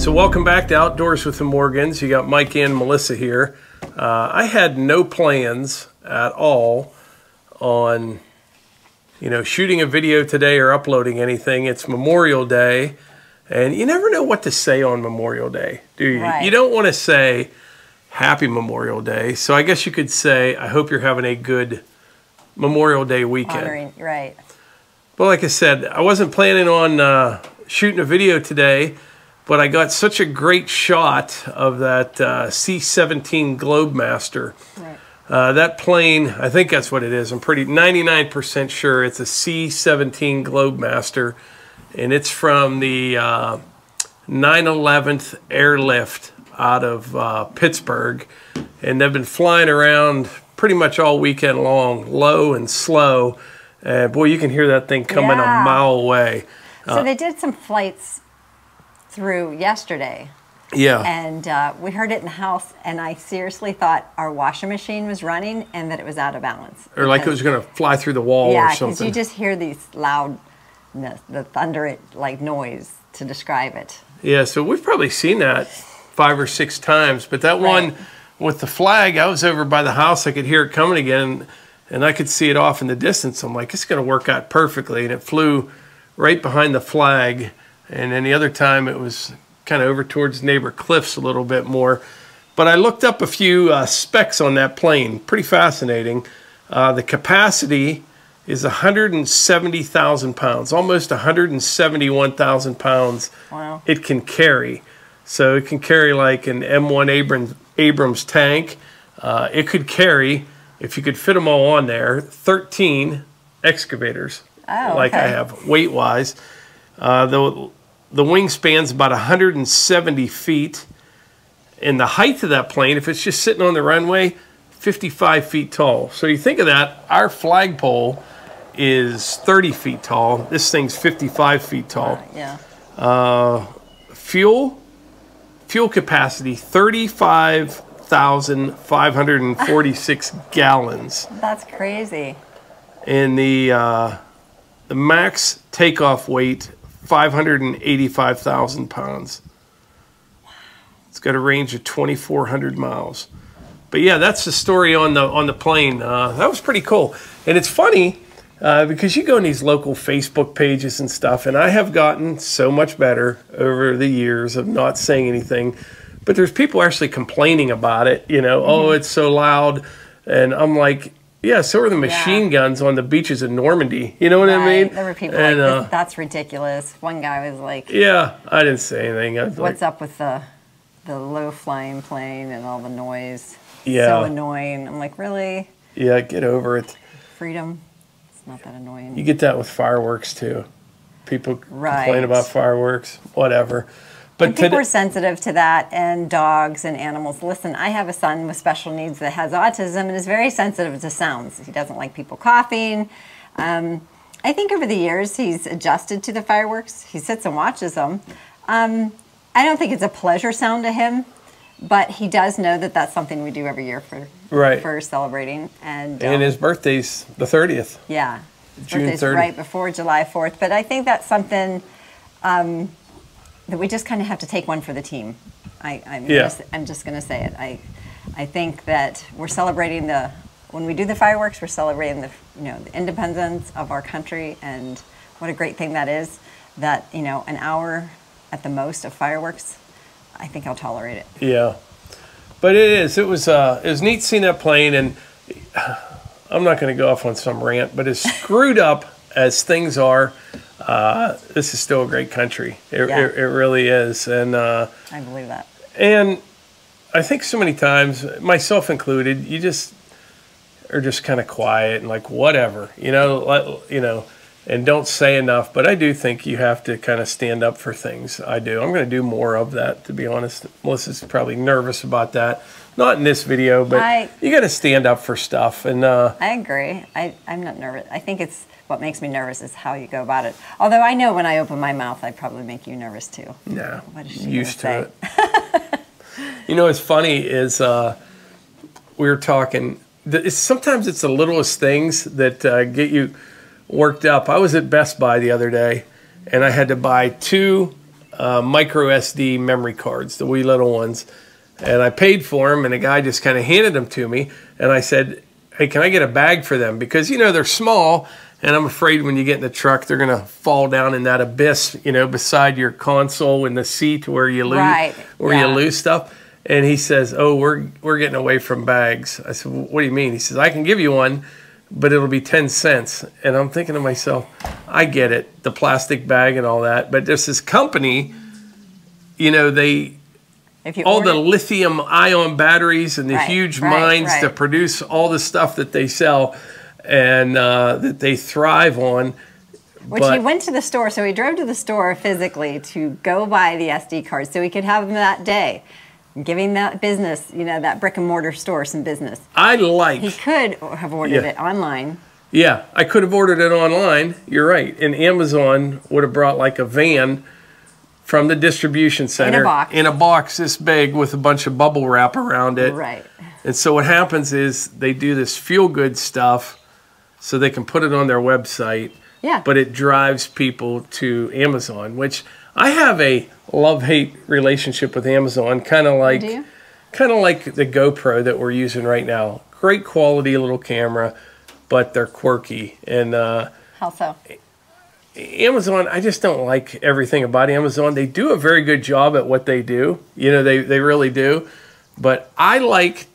So welcome back to Outdoors with the Morgans. You got Mike and Melissa here. I had no plans at all on, shooting a video today or uploading anything. It's Memorial Day, and you never know what to say on Memorial Day, do you? Right. You don't want to say Happy Memorial Day, so I guess you could say, I hope you're having a good Memorial Day weekend. Right. But like I said, I wasn't planning on shooting a video today, but I got such a great shot of that C-17 Globemaster. Right. That plane, I think that's what it is. I'm pretty 99% sure it's a C-17 Globemaster, and it's from the 9/11th Airlift out of Pittsburgh, and they've been flying around pretty much all weekend long, low and slow. Boy, you can hear that thing coming a mile away. So they did some flights through yesterday. Yeah. And we heard it in the house, and I seriously thought our washing machine was running and that it was out of balance. Or like it was going to fly through the wall or something. Yeah, because you just hear these loud, the thunder, like noise to describe it. Yeah, so we've probably seen that 5 or 6 times. But that one with the flag, I was over by the house. I could hear it coming again, and I could see it off in the distance. I'm like, it's going to work out perfectly. And it flew right behind the flag. And then the other time it was kind of over towards neighbor Cliff's a little bit more. But I looked up a few specs on that plane. Pretty fascinating. The capacity is 170,000 pounds, almost 171,000 pounds. Wow. It can carry. So it can carry like an M1 Abrams tank. It could carry, if you could fit them all on there, 13 excavators. Oh, like I have, weight-wise. The wingspan's about 170 feet. And the height of that plane, if it's just sitting on the runway, 55 feet tall. So you think of that, our flagpole is 30 feet tall. This thing's 55 feet tall. Yeah. Fuel capacity, 35,546 gallons. That's crazy. And the max takeoff weight, 585,000 pounds. Wow. It's got a range of 2,400 miles. But yeah, that's the story on the plane. That was pretty cool. And it's funny because you go in these local Facebook pages and stuff, and I have gotten so much better over the years of not saying anything. But there's people actually complaining about it, oh, it's so loud. And I'm like, yeah, so are the machine guns on the beaches of Normandy. You know what I mean? There were people like, that's ridiculous. One guy was like... Yeah, I didn't say anything. What's up with the low-flying plane and all the noise? Yeah. So annoying. I'm like, really? Yeah, get over it. Freedom. It's not that annoying. You get that with fireworks, too. People complain about fireworks, whatever. But people are sensitive to that, and dogs and animals. Listen, I have a son with special needs that has autism and is very sensitive to sounds. He doesn't like people coughing. I think over the years he's adjusted to the fireworks. He sits and watches them. I don't think it's a pleasure sound to him, but he does know that that's something we do every year for celebrating. And his birthday's the 30th. Yeah, his June birthday's 30th. right before July 4th. But I think that's something... that we just kind of have to take one for the team. I'm just going to say it. I think that we're celebrating when we do the fireworks, we're celebrating the independence of our country, and what a great thing that is. That an hour at the most of fireworks, I think I'll tolerate it. Yeah, but it is. It was neat seeing that plane, and I'm not going to go off on some rant, but as screwed up as things are. This is still a great country. It really is. And I believe that. And I think so many times, myself included, you just are just kind of quiet and like, whatever, and don't say enough. But I do think you have to kind of stand up for things. I do. I'm going to do more of that, to be honest. Melissa's probably nervous about that. Not in this video, but you got to stand up for stuff. And I agree. I'm not nervous. I think it's what makes me nervous is how you go about it. Although I know when I open my mouth, I probably make you nervous too. No, what is she used to say? it. What's funny is we were talking. Sometimes it's the littlest things that get you worked up. I was at Best Buy the other day, and I had to buy 2 micro SD memory cards, the wee little ones. And I paid for them, and the guy just kind of handed them to me. And I said, hey, can I get a bag for them? Because, you know, they're small, and I'm afraid when you get in the truck, they're going to fall down in that abyss, you know, beside your console in the seat where you lose, you lose stuff. And he says, oh, we're getting away from bags. I said, well, what do you mean? He says, I can give you one, but it'll be 10 cents. And I'm thinking to myself, I get it, the plastic bag and all that. But there's this company, you know, all the lithium ion batteries and the huge mines to produce all the stuff that they sell and that they thrive on. Which he went to the store, so he drove to the store physically to go buy the SD cards so he could have them that day. Giving that business, you know, that brick and mortar store some business. He could have ordered it online. Yeah, I could have ordered it online. You're right. And Amazon would have brought like a van from the distribution center in a box this big with a bunch of bubble wrap around it. Right. And so what happens is they do this feel good stuff so they can put it on their website. Yeah. But it drives people to Amazon, which I have a love-hate relationship with Amazon, kind of like the GoPro that we're using right now. Great quality little camera, but they're quirky. And how so? Amazon, I just don't like everything about Amazon. They do a very good job at what they do. You know, they really do. But I like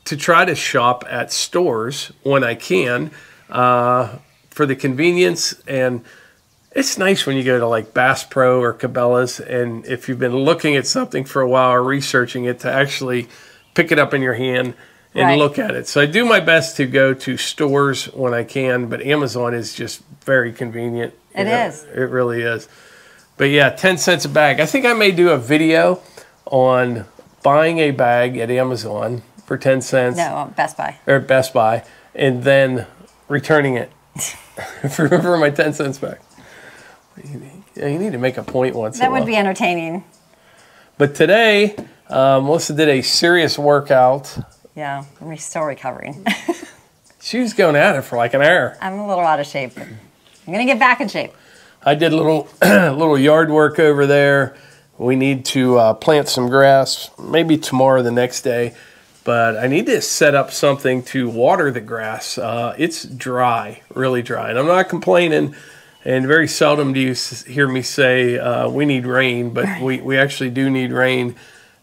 to try to shop at stores when I can for the convenience. And it's nice when you go to like Bass Pro or Cabela's, and if you've been looking at something for a while or researching it, to actually pick it up in your hand and look at it. So I do my best to go to stores when I can, but Amazon is just very convenient. It is. It really is. But yeah, 10 cents a bag. I think I may do a video on buying a bag at Amazon for 10 cents. No, Best Buy. Or Best Buy, and then returning it for my 10 cents back. You need to make a point once in a while. That would be entertaining. But today, Melissa did a serious workout. Yeah, I'm still recovering. She was going at it for like an hour. I'm a little out of shape. I'm going to get back in shape. I did a little yard work over there. We need to plant some grass, maybe tomorrow or the next day. But I need to set up something to water the grass. It's dry, really dry. And I'm not complaining. And very seldom do you hear me say we need rain, but we actually do need rain.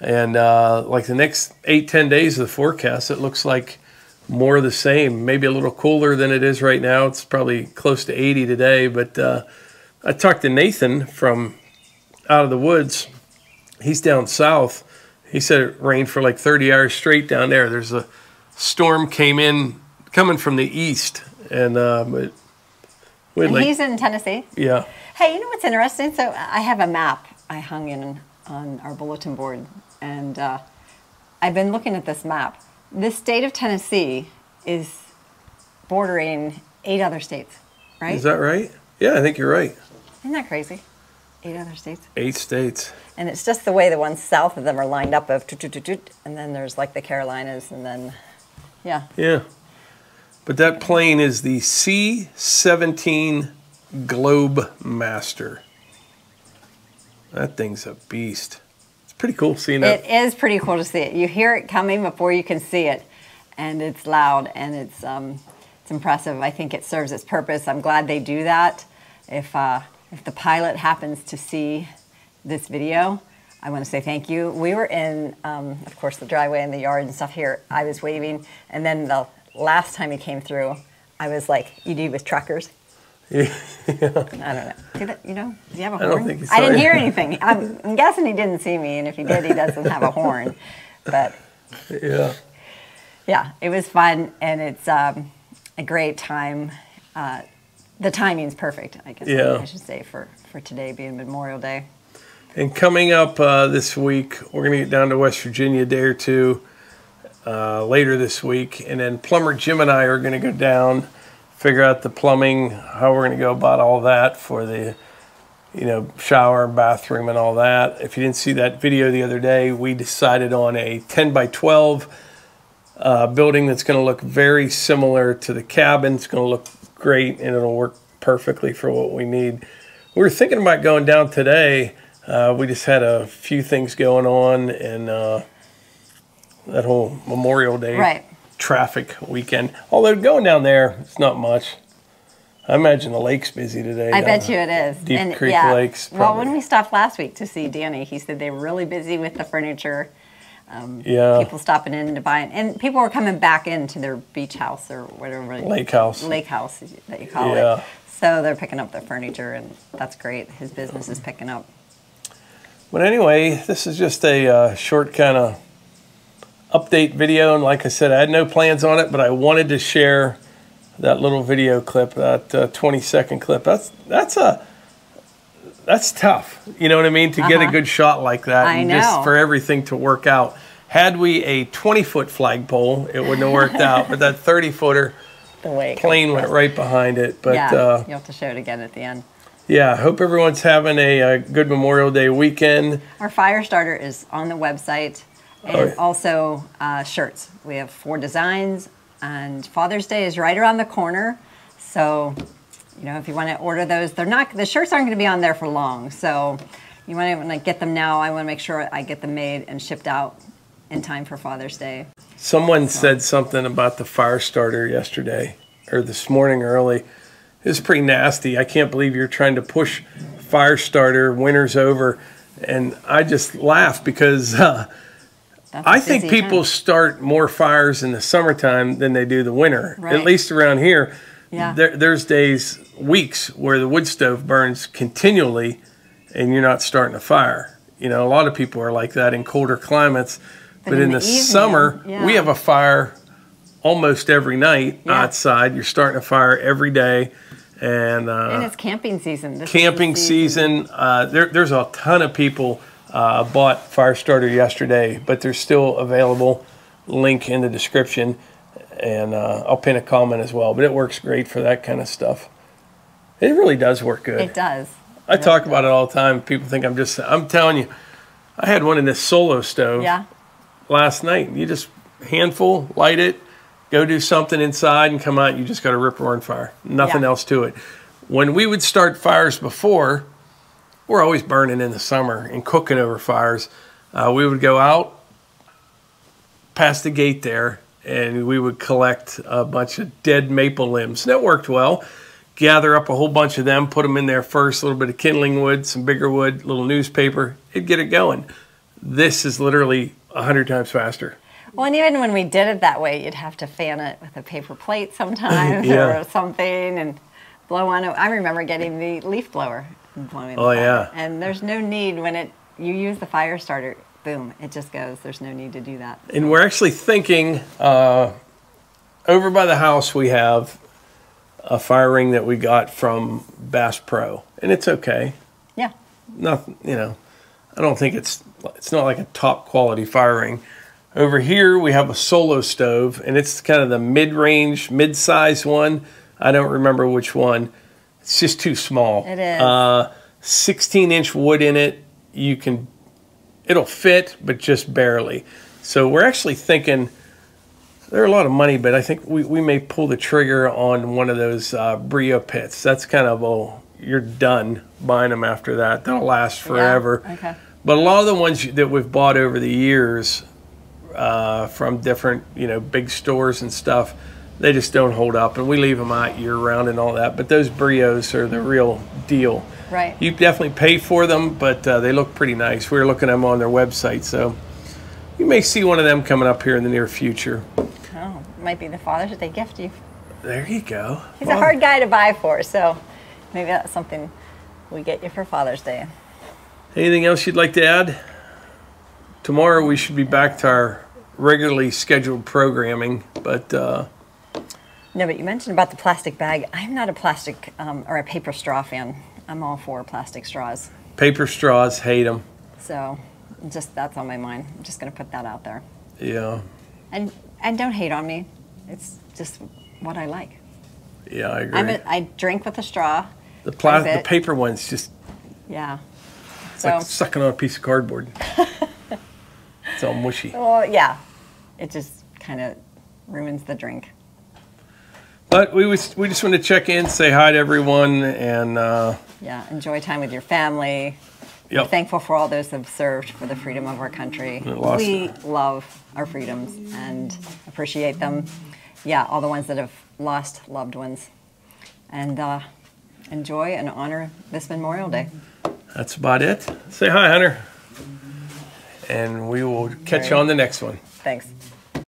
And like the next 8-10 days of the forecast, it looks like more of the same, maybe a little cooler than it is right now. It's probably close to 80 today. But I talked to Nathan from out of the woods. He's down south. He said it rained for like 30 hours straight down there. There's a storm coming from the east. And he's in Tennessee? Yeah. Hey, you know what's interesting? So I have a map I hung on our bulletin board, and I've been looking at this map. This state of Tennessee is bordering 8 other states, right? Is that right? Yeah, I think you're right. Isn't that crazy? 8 other states. 8 states. And it's just the way the ones south of them are lined up of and then there's like the Carolinas, and then, yeah. Yeah. But that plane is the C-17 Globemaster. That thing's a beast. It's pretty cool seeing that. It is pretty cool to see it. You hear it coming before you can see it, and it's loud, and it's impressive. I think it serves its purpose. I'm glad they do that. If the pilot happens to see this video, I want to say thank you. We were in, of course, the driveway and the yard and stuff here. I was waving, and then the last time he came through, I was like, you do with truckers? Yeah. I don't know. You know, does he have a horn? I don't think he saw I didn't you. hear anything. I'm guessing he didn't see me, and if he did, he doesn't have a horn. But yeah, it was fun, and it's a great time. The timing's perfect, I guess I should say, for today being Memorial Day. And coming up this week, we're going to get down to West Virginia a day or two later this week. And then plumber Jim and I are going to go down, figure out the plumbing, how we're going to go about all that for the, shower, bathroom, and all that. If you didn't see that video the other day, we decided on a 10 by 12 building that's going to look very similar to the cabin. It's going to look great, and it'll work perfectly for what we need. We were thinking about going down today We just had a few things going on, and that whole Memorial Day traffic weekend. Although going down there, it's not much. I imagine the lake's busy today. I bet you it is. Deep Creek Lake's probably. Well, when we stopped last week to see Danny, he said they were really busy with the furniture. People stopping in to buy it. And people were coming back into their beach house or whatever. Lake house that you call it. So they're picking up their furniture, and that's great. His business is picking up. But anyway, this is just a short kind of update video. And like I said, I had no plans on it, but I wanted to share that little video clip, that 20-second clip. That's tough. You know what I mean? To get a good shot like that. I know. Just for everything to work out. Had we a 20-foot flagpole, it wouldn't have worked out. But that 30-footer plane went right behind it. But you'll have to show it again at the end. Yeah, hope everyone's having a good Memorial Day weekend. Our fire starter is on the website, and also shirts. We have 4 designs. And Father's Day is right around the corner, so you know if you want to order those, the shirts aren't going to be on there for long. So you want to get them now. I want to make sure I get them made and shipped out in time for Father's Day. Someone said something about the fire starter yesterday or this morning early. It was pretty nasty. I can't believe you're trying to push fire starter. Winter's over, and I just laugh because. I think people start more fires in the summertime than they do the winter, at least around here. Yeah. There's days, weeks, where the wood stove burns continually and you're not starting a fire. You know, a lot of people are like that in colder climates. But in the summer, we have a fire almost every night outside. You're starting a fire every day. And it's camping season. Camping season. There's a ton of people bought fire starter yesterday, but they're still available. Link in the description, and I'll pin a comment as well. But it works great for that kind of stuff. It really does work good. It does. I talk about it all the time. People think I'm telling you, I had one in this solo stove last night. You just handful, light it, go do something inside, and come out. You just got a rip-roaring fire. Nothing else to it. When we would start fires before, we're always burning in the summer and cooking over fires. We would go out past the gate there, and we would collect a bunch of dead maple limbs. And that worked well. Gather up a whole bunch of them, put them in there first, a little bit of kindling wood, some bigger wood, a little newspaper. It'd get it going. This is literally 100 times faster. Well, and even when we did it that way, you'd have to fan it with a paper plate sometimes or something and blow on it. I remember getting the leaf blower. And there's no need when you use the fire starter, boom, it just goes. There's no need to do that. And we're actually thinking over by the house we have a fire ring that we got from Bass Pro, and it's okay. Yeah. Nothing, you know. I don't think it's not like a top quality fire ring. Over here we have a solo stove, and it's kind of the mid-range, mid-size one. I don't remember which one. It's just too small. It is. 16-inch wood in it. It'll fit, but just barely. So we're actually thinking, they're a lot of money, but I think we may pull the trigger on one of those Brio pits. That's kind of, you're done buying them after that. They'll last forever. Yeah. Okay. But a lot of the ones that we've bought over the years from different, big stores and stuff, they just don't hold up, and we leave them out year-round and all that. But those Brios are the real deal. Right. You definitely pay for them, but they look pretty nice. We were looking at them on their website, so you may see one of them coming up here in the near future. Oh, might be the Father's Day gift you. There you go. He's a hard guy to buy for, so maybe that's something we get you for Father's Day. Anything else you'd like to add? Tomorrow we should be back to our regularly scheduled programming, but... No, but you mentioned about the plastic bag. I'm not a plastic or a paper straw fan. I'm all for plastic straws. Paper straws, hate them. So, that's on my mind. I'm just going to put that out there. Yeah. And don't hate on me. It's just what I like. Yeah, I agree. I drink with a straw. The paper ones just... Yeah. It's like sucking on a piece of cardboard. It's all mushy. Well, yeah. It just kind of ruins the drink. But we just want to check in, say hi to everyone, and... yeah, enjoy time with your family. we're thankful for all those that have served for the freedom of our country. We love our freedoms and appreciate them. Yeah, all the ones that have lost loved ones. And enjoy and honor this Memorial Day. That's about it. Say hi, Hunter. And we will catch you on the next one. Thanks.